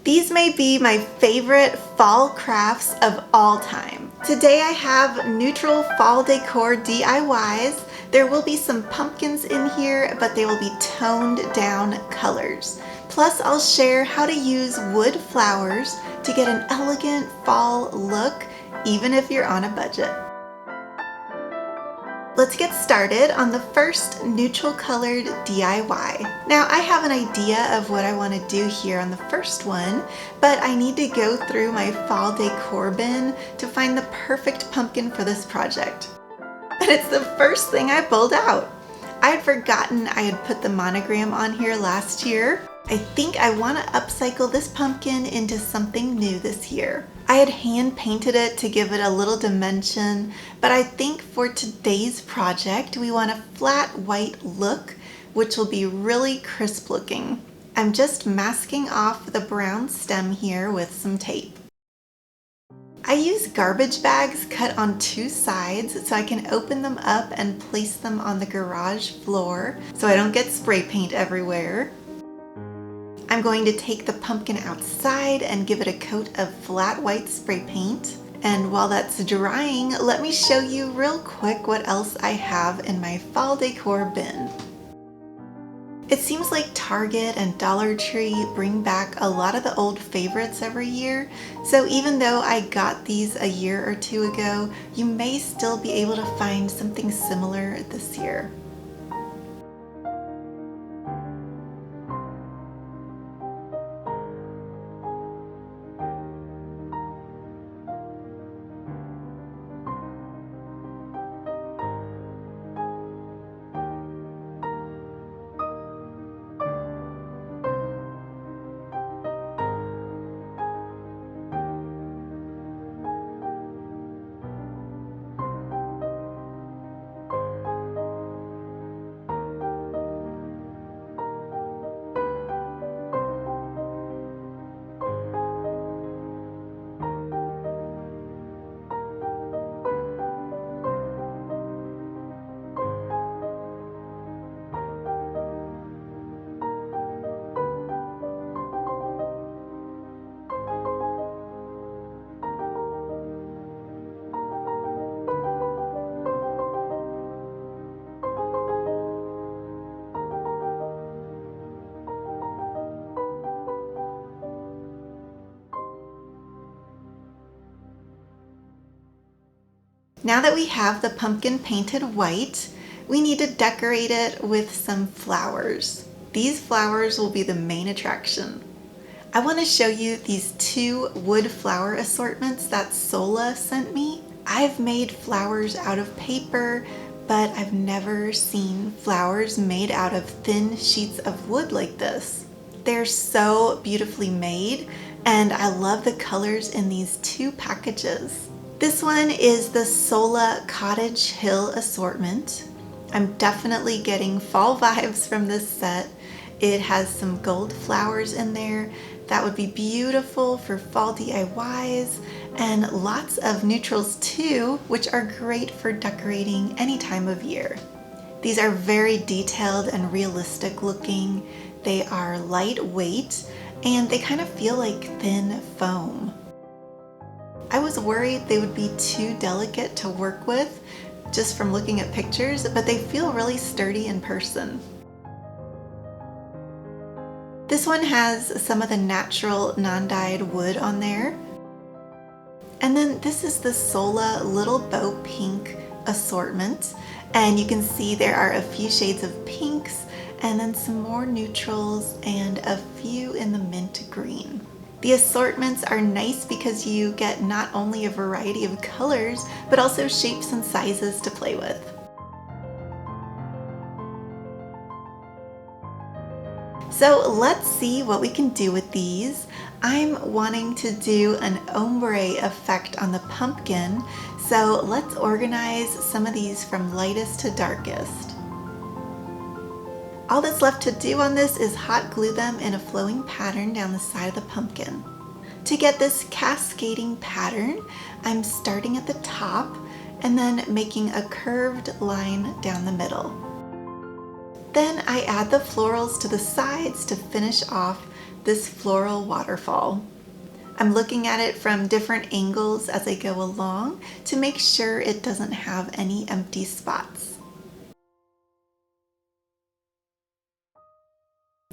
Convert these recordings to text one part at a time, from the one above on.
These may be my favorite fall crafts of all time. Today I have neutral fall decor DIYs. There will be some pumpkins in here, but they will be toned down colors. Plus I'll share how to use wood flowers to get an elegant fall look, even if you're on a budget. Let's get started on the first neutral colored DIY. Now I have an idea of what I want to do here on the first one, but I need to go through my fall decor bin to find the perfect pumpkin for this project. And it's the first thing I pulled out. I had forgotten I had put the monogram on here last year. I think I want to upcycle this pumpkin into something new this year. I had hand painted it to give it a little dimension, but I think for today's project we want a flat white look, which will be really crisp looking. I'm just masking off the brown stem here with some tape. I use garbage bags cut on two sides so I can open them up and place them on the garage floor so I don't get spray paint everywhere. I'm going to take the pumpkin outside and give it a coat of flat white spray paint. And while that's drying, let me show you real quick what else I have in my fall decor bin. It seems like Target and Dollar Tree bring back a lot of the old favorites every year, so even though I got these a year or two ago, you may still be able to find something similar this year. Now that we have the pumpkin painted white, we need to decorate it with some flowers. These flowers will be the main attraction. I want to show you these two wood flower assortments that Sola sent me. I've made flowers out of paper, but I've never seen flowers made out of thin sheets of wood like this. They're so beautifully made, and I love the colors in these two packages. This one is the Sola Cottage Hill assortment. I'm definitely getting fall vibes from this set. It has some gold flowers in there that would be beautiful for fall DIYs, and lots of neutrals too, which are great for decorating any time of year. These are very detailed and realistic looking. They are lightweight and they kind of feel like thin foam. I was worried they would be too delicate to work with just from looking at pictures, but they feel really sturdy in person. This one has some of the natural non-dyed wood on there. And then this is the Sola Little Bow Pink assortment. And you can see there are a few shades of pinks and then some more neutrals and a few in the mint green. The assortments are nice because you get not only a variety of colors, but also shapes and sizes to play with. So let's see what we can do with these. I'm wanting to do an ombre effect on the pumpkin, so let's organize some of these from lightest to darkest. All that's left to do on this is hot glue them in a flowing pattern down the side of the pumpkin. To get this cascading pattern, I'm starting at the top and then making a curved line down the middle. Then I add the florals to the sides to finish off this floral waterfall. I'm looking at it from different angles as I go along to make sure it doesn't have any empty spots.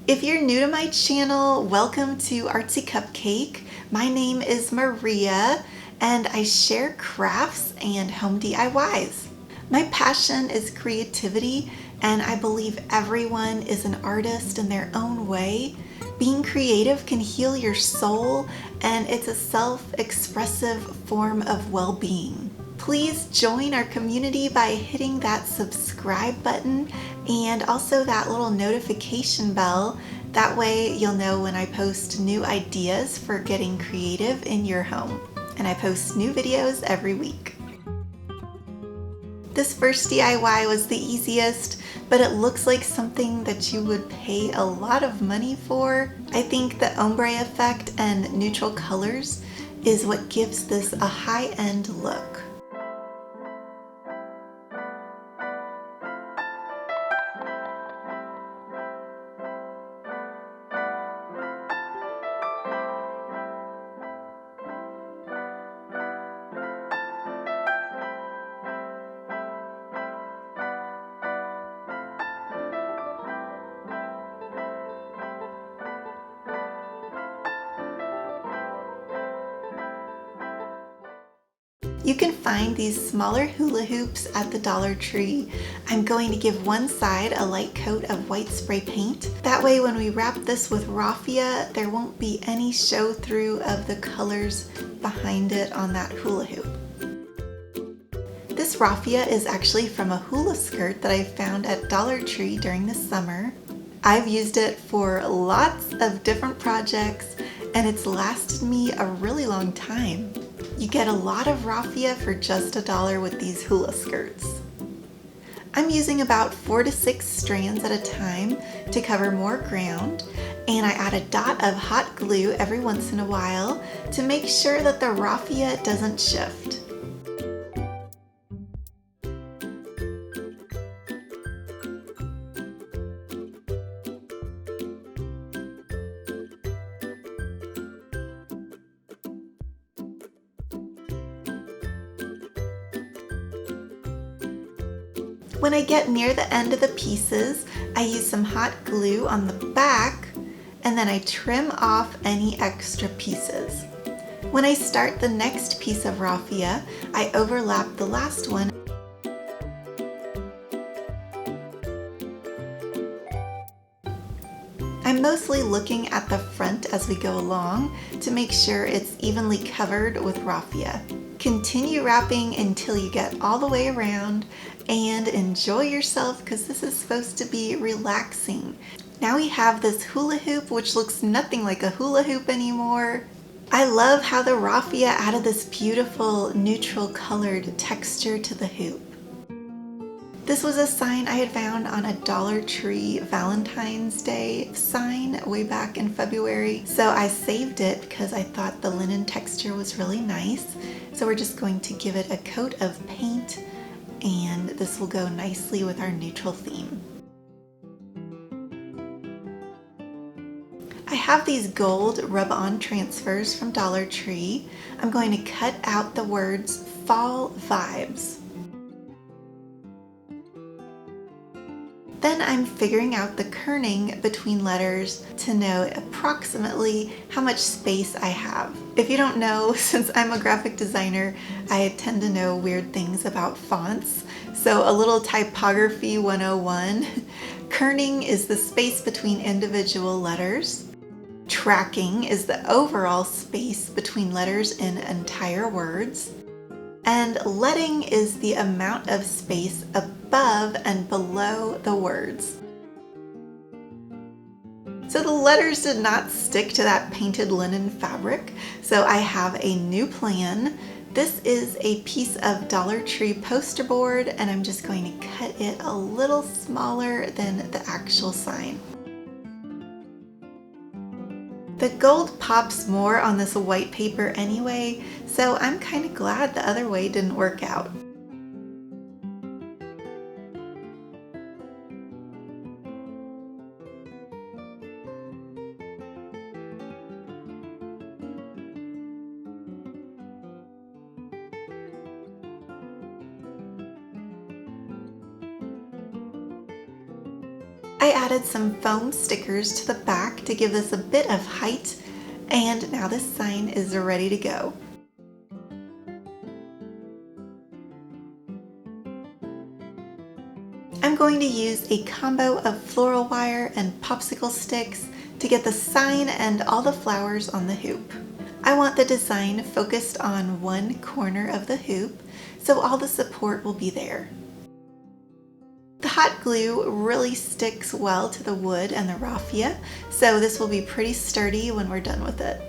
If you're new to my channel, welcome to Artsy Cupcake. My name is Maria and I share crafts and home DIYs. My passion is creativity, and I believe everyone is an artist in their own way. Being creative can heal your soul, and it's a self-expressive form of well-being. Please join our community by hitting that subscribe button and also that little notification bell. That way you'll know when I post new ideas for getting creative in your home. And I post new videos every week. This first DIY was the easiest, but it looks like something that you would pay a lot of money for. I think the ombre effect and neutral colors is what gives this a high-end look. You can find these smaller hula hoops at the Dollar Tree. I'm going to give one side a light coat of white spray paint. That way when we wrap this with raffia, there won't be any show through of the colors behind it on that hula hoop. This raffia is actually from a hula skirt that I found at Dollar Tree during the summer. I've used it for lots of different projects and it's lasted me a really long time. You get a lot of raffia for just $1 with these hula skirts. I'm using about 4 to 6 strands at a time to cover more ground, and I add a dot of hot glue every once in a while to make sure that the raffia doesn't shift. When I get near the end of the pieces, I use some hot glue on the back and then I trim off any extra pieces. When I start the next piece of raffia, I overlap the last one. I'm mostly looking at the front as we go along to make sure it's evenly covered with raffia. Continue wrapping until you get all the way around and enjoy yourself because this is supposed to be relaxing. Now we have this hula hoop which looks nothing like a hula hoop anymore. I love how the raffia added this beautiful neutral colored texture to the hoop. This was a sign I had found on a Dollar Tree Valentine's Day sign way back in February. So I saved it because I thought the linen texture was really nice. So we're just going to give it a coat of paint and this will go nicely with our neutral theme. I have these gold rub-on transfers from Dollar Tree. I'm going to cut out the words Fall Vibes. Then I'm figuring out the kerning between letters to know approximately how much space I have. If you don't know, since I'm a graphic designer, I tend to know weird things about fonts. So a little typography 101. Kerning is the space between individual letters. Tracking is the overall space between letters in entire words. And letting is the amount of space above and below the words. So the letters did not stick to that painted linen fabric, so I have a new plan. This is a piece of Dollar Tree poster board and I'm just going to cut it a little smaller than the actual sign. The gold pops more on this white paper anyway, so I'm kind of glad the other way didn't work out. I added some foam stickers to the back to give this a bit of height, and now this sign is ready to go. I'm going to use a combo of floral wire and popsicle sticks to get the sign and all the flowers on the hoop. I want the design focused on one corner of the hoop, so all the support will be there. The hot glue really sticks well to the wood and the raffia, so this will be pretty sturdy when we're done with it.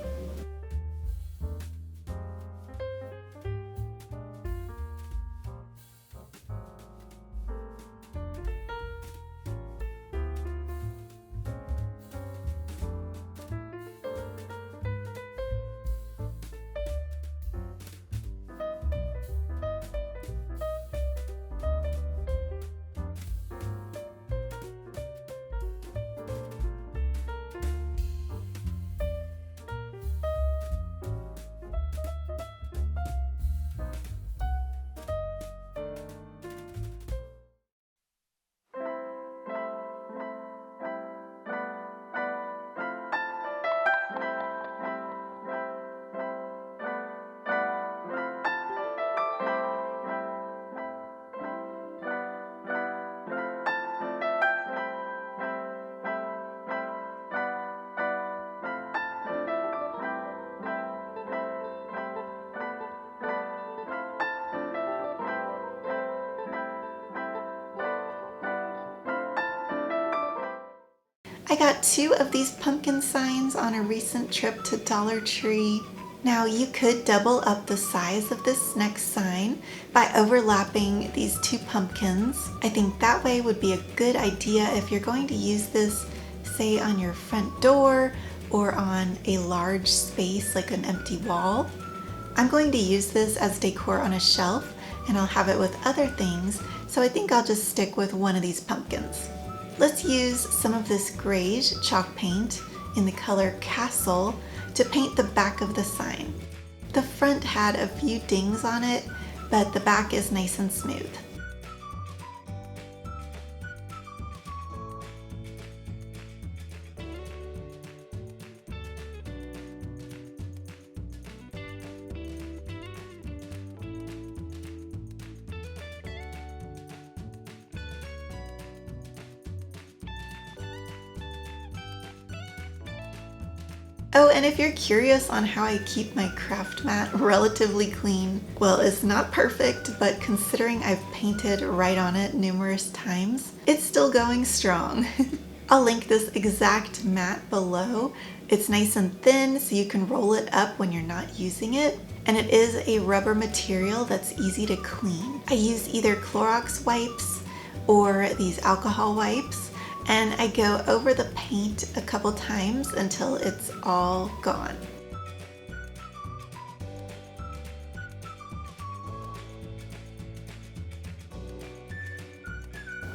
I got 2 of these pumpkin signs on a recent trip to Dollar Tree. Now you could double up the size of this next sign by overlapping these 2 pumpkins. I think that way would be a good idea if you're going to use this, say on your front door or on a large space like an empty wall. I'm going to use this as decor on a shelf, and I'll have it with other things, so I think I'll just stick with one of these pumpkins. Let's use some of this grayish chalk paint in the color Castle to paint the back of the sign. The front had a few dings on it, but the back is nice and smooth. Oh, and if you're curious on how I keep my craft mat relatively clean, well, it's not perfect, but considering I've painted right on it numerous times, it's still going strong. I'll link this exact mat below. It's nice and thin, so you can roll it up when you're not using it, and it is a rubber material that's easy to clean. I use either Clorox wipes or these alcohol wipes, and I go over the paint a couple times until it's all gone.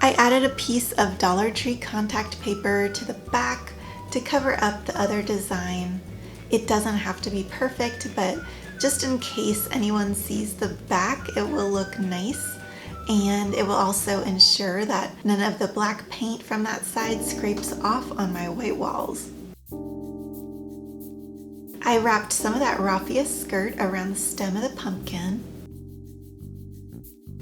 I added a piece of Dollar Tree contact paper to the back to cover up the other design. It doesn't have to be perfect, but just in case anyone sees the back, it will look nice. And it will also ensure that none of the black paint from that side scrapes off on my white walls. I wrapped some of that raffia skirt around the stem of the pumpkin.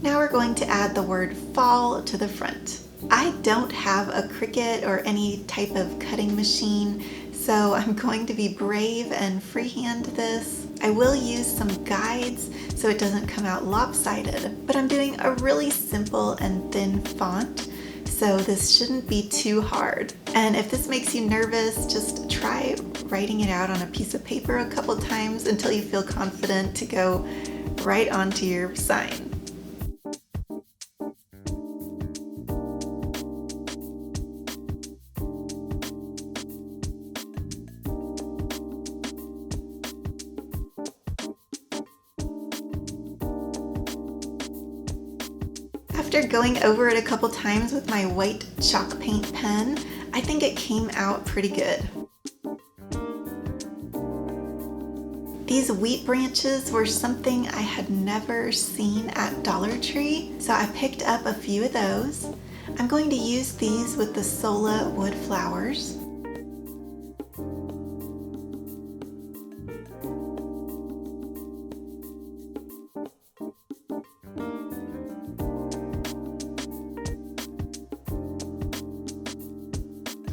Now we're going to add the word fall to the front. I don't have a Cricut or any type of cutting machine, so I'm going to be brave and freehand this. I will use some guides so it doesn't come out lopsided, but I'm doing a really simple and thin font, so this shouldn't be too hard. And if this makes you nervous, just try writing it out on a piece of paper a couple times until you feel confident to go right onto your sign. After going over it a couple times with my white chalk paint pen, I think it came out pretty good. These wheat branches were something I had never seen at Dollar Tree, so I picked up a few of those. I'm going to use these with the Sola wood flowers.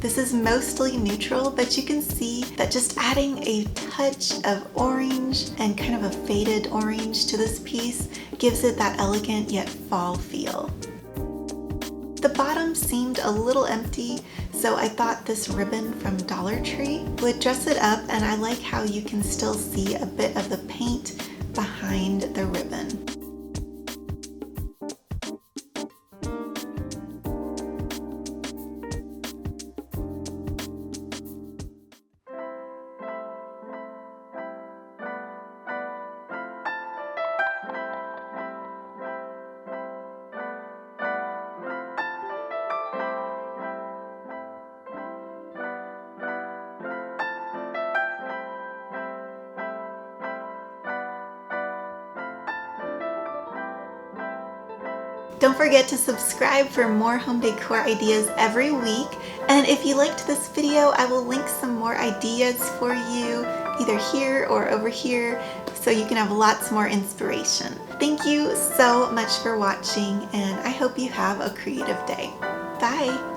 This is mostly neutral, but you can see that just adding a touch of orange and kind of a faded orange to this piece gives it that elegant yet fall feel. The bottom seemed a little empty, so I thought this ribbon from Dollar Tree would dress it up, and I like how you can still see a bit of the paint behind the ribbon. Don't forget to subscribe for more home decor ideas every week. And if you liked this video, I will link some more ideas for you, either here or over here, so you can have lots more inspiration. Thank you so much for watching, and I hope you have a creative day. Bye!